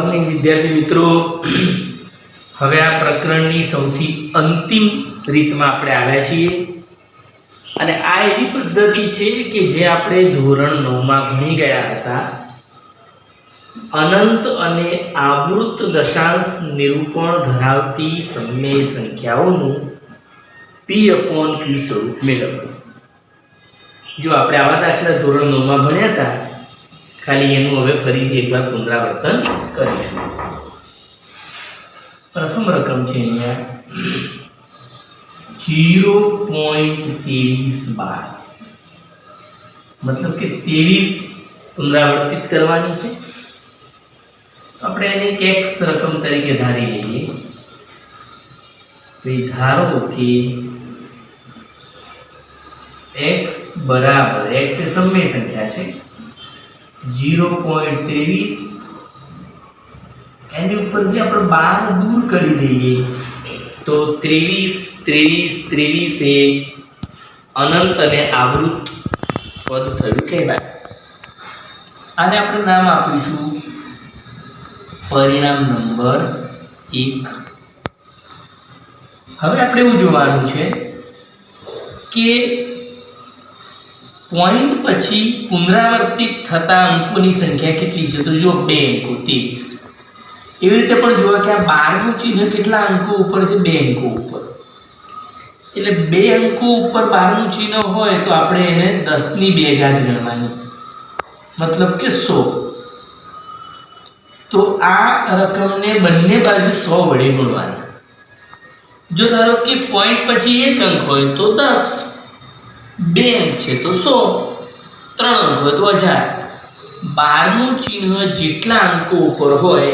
Morning વિદ્યાર્થી મિત્રો, હવે આ પ્રકરણની સૌથી અંતિમ રીતમાં આપણે આવ્યા છીએ અને આ એવી પદ્ધતિ છે કે જે આપણે ધોરણ 9માં ભણી ગયા હતા. અનંત અને આવૃત દશાંશ નિરૂપણ ધરાવતી સમય સંખ્યાઓનું P/Q સ્વરૂપ મેળવવું. જો આપણે આવા દાખલા ધોરણ 9માં ભણ્યા હતા, ખાલી એનું હવે ફરીથી એકવાર પુનરાવર્તન કરીશું. પ્રથમ રકમ છે અહીંયા 0.2312, મતલબ કે 23 પુનરાવર્તિત કરવાની છે. આપણે એને એક x રકમ તરીકે ધારી લઈએ. ધારો કે x બરાબર, x એ સમય સંખ્યા છે, 0.23, એની ઉપરથી આપણે 12 દૂર કરી દઈએ તો 23 એ અનંત અને આવૃત પદ થયું કહેવાય. આને આપણે નામ આપીશું પરિણામ નંબર 1. હવે આપણે એવું જોવાનું છે કે પોઈન્ટ પછી પુનરાવર્તિત થતા અંકોની સંખ્યા કેટલી છે. તો જો 2 અંકો 23. એવી રીતે પણ જોવા કે આ 12 નું ચિહ્ન કેટલા અંકો ઉપર છે, 2 અંકો ઉપર. એટલે 2 અંકો ઉપર 12 નું ચિહ્ન હોય તો આપણે એને 10 ની 2 ઘાત ગણવાની, મતલબ કે 100. તો આ રકમને બંને બાજુ 100 વડે ગુણવાની. જો ધારો કે પોઈન્ટ પછી 1 અંક હોય તો 10, 2 અંક છે તો 100, 3 અંક હોય તો 1000. 12 નું ચિહ્ન જેટલા અંકો ઉપર હોય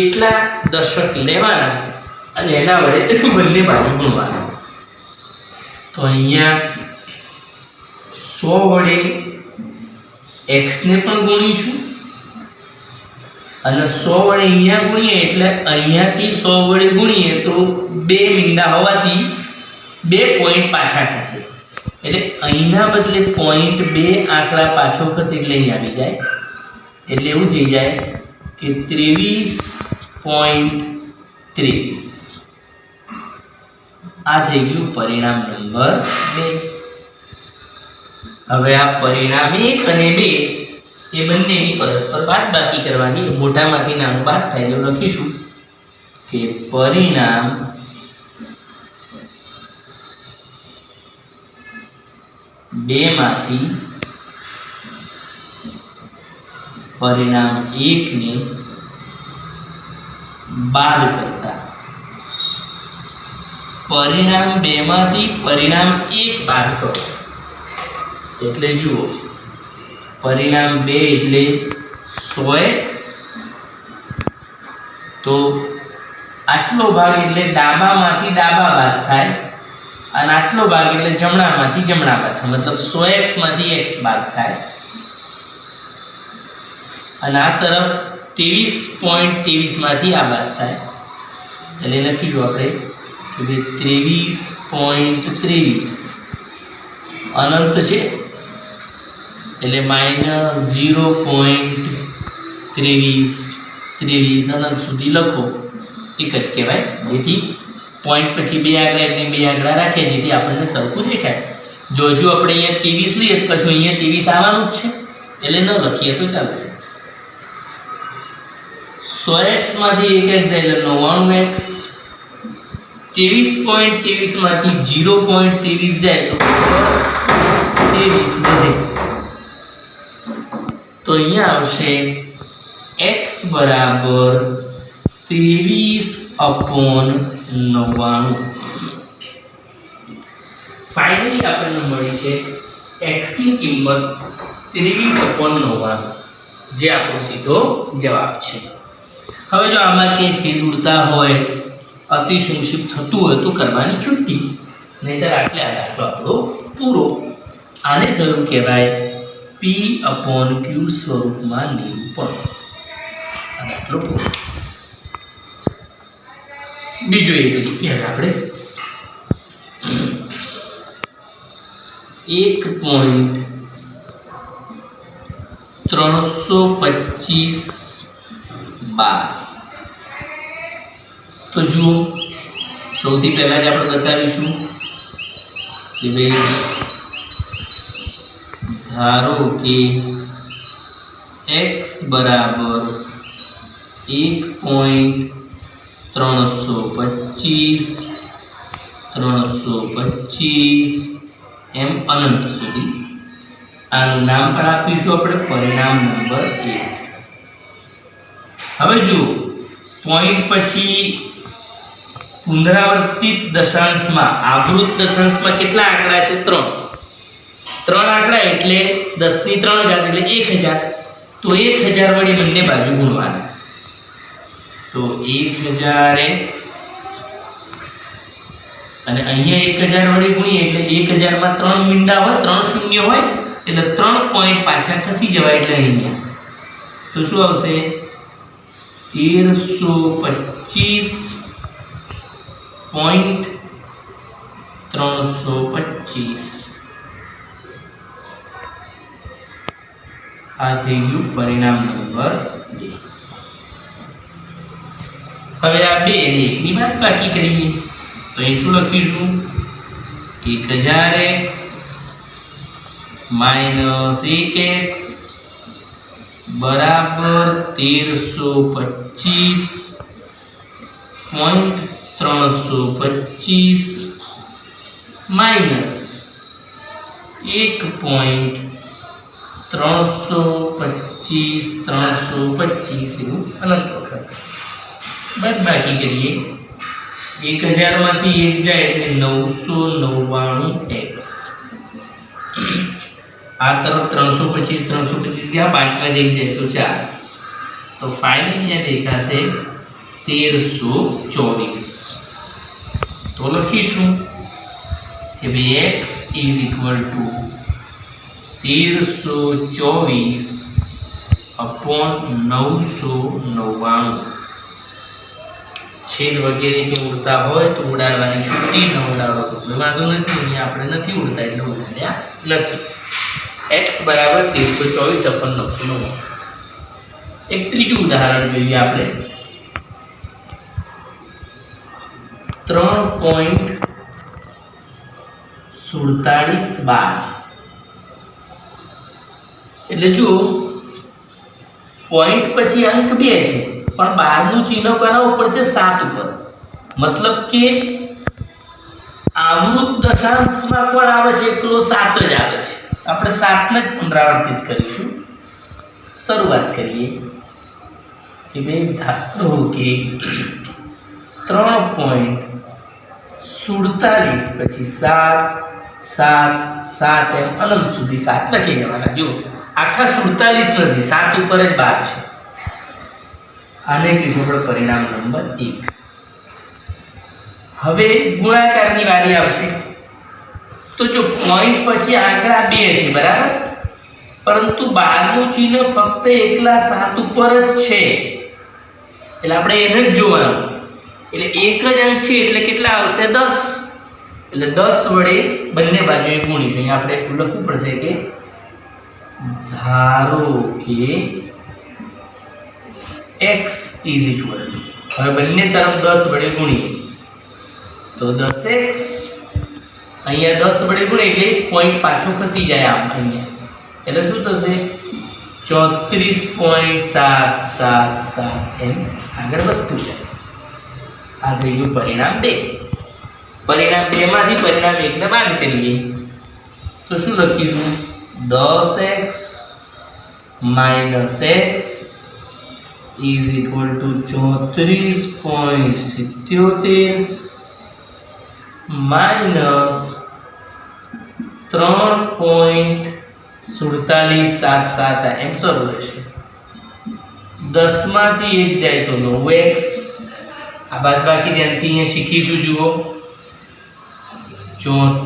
એટલા દશક લેવાના અને એના વડે બંને બાજુ ગુણવાના. તો અહીંયા 100 વડે x ને પણ ગુણીશું અને 100 વડે અહીંયા ગુણીએ એટલે અહીંયાથી 100 વડે ગુણીએ તો 2 મીંડા હોવાથી 2 પોઈન્ટ પાછા ખસે. એટલે અહીંના બદલે પોઈન્ટ 2 આંકડા પાછો ખસે એટલે અહીં આવી જાય. એટલે એવું થઈ જાય કે 23.23. આ થઈ ગયું પરિણામ નંબર 2. હવે આ પરિણામ 1 અને 2 એ બંનેની પરસ્પર બાદબાકી કરવાની. મોટામાંથી નાનું બાદ થાય એટલે લખીશું કે પરિણામ 2 માંથી પરિણામ 1 ને બાદ કરતા પરિણામ 2 માંથી પરિણામ 1 બાદ કરો એટલે જુઓ પરિણામ 2 એટલે 100x. તો આટલો ભાગ એટલે ડાબામાંથી ડાબા બાદ થાય અને આટલો ભાગ એટલે જમણામાંથી જમણા બાદ થાય, મતલબ 100x માંથી x બાદ થાય. અને આ તરફ 23.23 માંથી આ બાદ થાય એટલે લખીશું આપણે કે 23.23 અનંત છે એટલે -0.23 અનંત સુધી લખો, એક જ કહેવાય. જેથી પોઈન્ટ પછી 2 આંકડા એટલે 2 આંકડા રાખીએ જેથી આપણને સરખું દેખાય. જો આપણે અહીંયા 23 લઈએ તો પછી અહીંયા 23 આવવાનું જ છે એટલે ન લખીએ તો ચાલશે. 100x માંથી 1x જાય એટલે 99x, 23.23 માંથી 0.23 જાય તો 23 વધે. તો અહીંયા આવશે x બરાબર 23/99. ફાઇનલી આપણને મળી છે x ની કિંમત 23/99, જે આપણો સીધો જવાબ છે. હવે જો આમાં કંઈ છેદ ઉડતા હોય, અતિસંક્ષિપ્ત થતું હોય તો કરવાની છૂટી, નહીંતર આટલે આ દાખલો આપણો પૂરો. આને થયું કહેવાય P/Q સ્વરૂપમાં નિરૂપણ. આ દાખલો પૂરો. બીજો એક લઈએ આપણે 1.325 તો જુઓ, સૌથી પહેલાં જ આપણે બતાવીશું કે ભાઈ ધારો કે x બરાબર 1.325 એમ અનંત સુધી. આનું નામ પણ આપીશું આપણે પરિણામ નંબર 1. હવે જુઓ, પોઈન્ટ પછી પુનરાવર્તિત દશાંશમાં, આવૃત દશાંશમાં કેટલા આંકડા છે? 3 આંકડા એટલે 10 ની 3 ઘાત એટલે 1000. તો 1000 વડે બંને બાજુ ગુણવાના. તો 1000x અને અહીંયા 1000 વડે ગુણીએ એટલે 1000 માં 3 મીંડા હોય, 3 શૂન્ય હોય એટલે 3 પોઈન્ટ પાછા ખસી જવાય એટલે અહીંયા તો શું આવશે? 1325.325. આ થઈ ગયું પરિણામ નંબર 2. હવે આ 2 ની 1 ની બાદબાકી કરીએ તો અહીં શું લખીશું? 1000x માઈનસ 1x બરાબર 1325.325 માઈનસ 1.325 એવું અનંત વખત બાદબાકી કરીએ. 1000 માંથી 1 જાય એટલે 999x. આ તરફ 325 ગયા, 5 માંથી 1 જાય તો 4. તો ફાઇનલી અહીંયા દેખાશે 1324. તો લખીશું કે ભાઈ x is equal to 1324 upon 999. છેદ વગેરે કે ઉડતા હોય તો ઉડાડવાની છૂટી, ન ઉડાડો તો કોઈ વાંધો નથી. અહીંયા આપણે નથી ઉડતા એટલે ઉડાડ્યા નથી. x બરાબર 1324 અપન 999. એક ત્રીજું ઉદાહરણ જોઈએ આપણે. 3.47 બાર. એટલે જો પોઈન્ટ પછી અંક 2 છે પણ 12 નું ચિહ્ન કોના ઉપર છે? 7 ઉપર. મતલબ કે આવૃત દશાંશમાં કોણ આવે છે? એકલો 7 જ આવે છે. આપણે 7 ને જ પુનરાવર્તિત કરીશું. શરૂઆત કરીએ કે ભાઈ ધારો કે 3.47 પછી 7 7 7 એમ અનંત સુધી 7 લખી જવાના. જો આખા 47 નથી, 7 ઉપર જ 12 છે. આને કહીશું આપણે પરિણામ નંબર 1. હવે ગુણાકારની વારી આવશે. તો જો પોઈન્ટ પછી આંકડા 2 છે બરાબર, પરંતુ 12 નું ચિહ્ન ફક્ત એકલા 7 ઉપર જ છે એટલે આપણે એને જ જોવાનું. એટલે એક જ અંક છે એટલે કેટલા આવશે? 10. એટલે 10 વડે બંને બાજુએ ગુણીશું. અહીંયા આપણે લખવું પડશે કે ધારો કે x ઇઝ ઇક્વલ ટુ, હવે બંને તરફ 10 વડે ગુણીએ તો 10x. અહીંયા 10 વડે ગુણીએ એટલે પોઈન્ટ પાછો ખસી જાય આમ અહીંયા, એટલે શું થશે? 34.777 એમ આગળ વધતું જાય. આ થઈ ગયું પરિણામ 2. પરિણામ 2 માંથી પરિણામ 1 ને બાદ કરીએ તો શું લખીશું? 10x minus x is equal to 34.77 minus 3.4777 એમ શરૂ રહેશે. 10 માંથી 1 જાય તો 9x. આ બાદબાકી ધ્યાનથી અહીંયા શીખીશું. જુઓ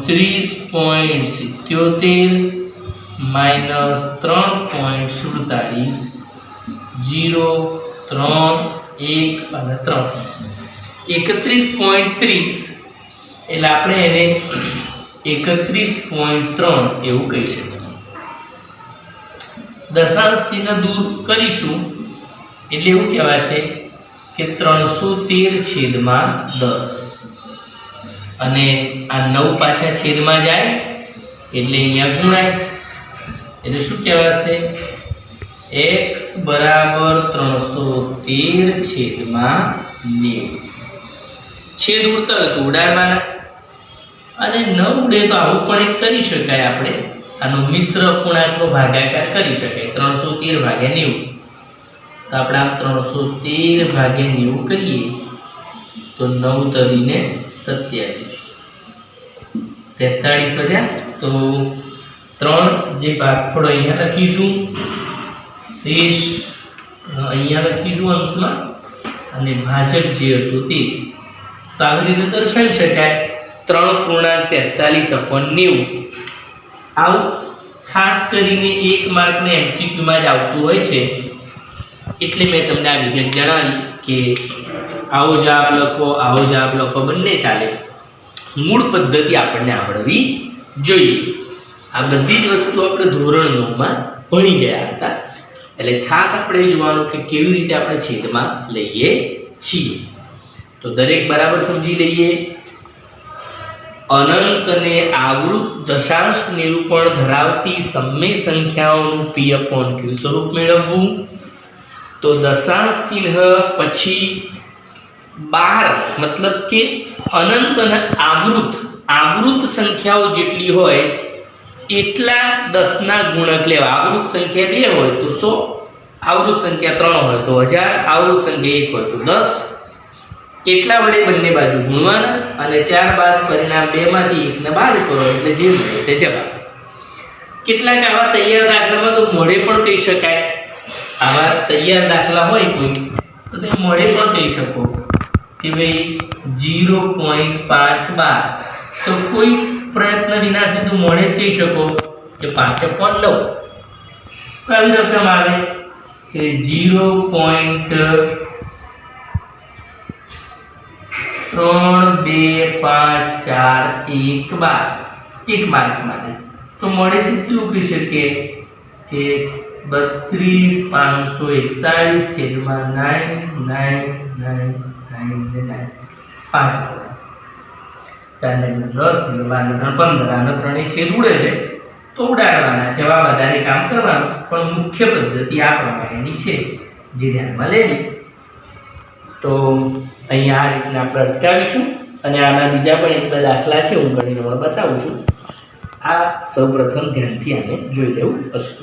34.77 માઇનસ 3.47 0 3 1 અને 3 31.30 એટલે આપણે એને 31.3 એવું કહી શકીએ. દશાંશ ચિહ્ન દૂર કરીશું એટલે એવું કહેવાશે કે 313/10 અને આ 9 પાછા છેદમાં જાય એટલે અહીંયા ગુણાય એટલે શું કહેવાશે x બરાબર 313/90 છેદ ઉડતા હોય તો ઉડાડવાના અને ન ઉડે તો આવું પણ એક કરી શકાય આપણે આનો મિશ્ર પૂર્ણાંકનો ભાગાકાર કરી શકાય 313/90 તો આપણે આમ 313/90 કરીએ તો 9 તરીને 27 43 વધ્યા તો 3 જે ભાગફળ અહીંયા લખીશું શેષ અહીંયા લખીશું અંશમાં અને ભાજક જે હતું તે તો આવી રીતે દર્શાવી શકાય 3.43/90 આવું ખાસ કરીને 1 માર્કને MCQમાં જ આવતું હોય છે એટલે મેં તમને આ વિગત જણાવી કે આવો જવાબ લખો બંને ચાલે મૂળ પદ્ધતિ આપણને આવડવી જોઈએ આ બધી જ વસ્તુ આપણે ધોરણ 9માં ભણી ગયા હતા એટલે ખાસ આપણે જોવાનું કે કેવી રીતે આપણે છેદમાં લઈએ છીએ તો દરેક બરાબર સમજી લઈએ અનંત અને આવૃત દશાંશ નિરૂપણ ધરાવતી સમય સંખ્યાઓનું P/Q સ્વરૂપ મેળવવું તો દશાંશ ચિહ્ન પછી 12 મતલબ કે અનંત અને આવૃત સંખ્યાઓ જેટલી હોય એટલા 10ના ગુણક લેવા આવૃત સંખ્યા 2 હોય તો 100 આવૃત સંખ્યા 3 હોય તો 1000 આવૃત સંખ્યા 1 હોય તો 10 એટલા વડે બંને બાજુ ગુણવાના અને ત્યારબાદ પરિણામ 2 માંથી 1 ને બાદ કરો એટલે જે મળે તે જવાબ કેટલાક આવા તૈયાર દાખલામાં તો મોઢે પણ કહી શકાય આવા તૈયાર દાખલા હોય કોઈ તો તે મોઢે પણ કહી શકો કે ભાઈ 0.5 બાર તો કોઈ પ્રયત્ન વિના સીધું મોઢે જ કહી શકો કે 5.9 તો આવી રકમ આવે કે 0.3254 બાર 1 માર્ક્સ માટે તો મોઢે સીધું કહી શકીએ કે 32,541/99999 5 4 ને 10 ને 12 ને 15 આનો 3 છેદ ઉડે છે તો ઉડાડવાના જવાબ આધારે કામ કરવાનું પણ મુખ્ય પદ્ધતિ આ પ્રમાણેની છે જે ધ્યાનમાં લેવી તો અહીંયા આ રીતના આપણે અટકાવીશું અને આના બીજા પણ એક બે દાખલા છે હું ગણીને બતાવું છું આ સૌપ્રથમ ધ્યાનથી આને જોઈ લેવું અસ્તુ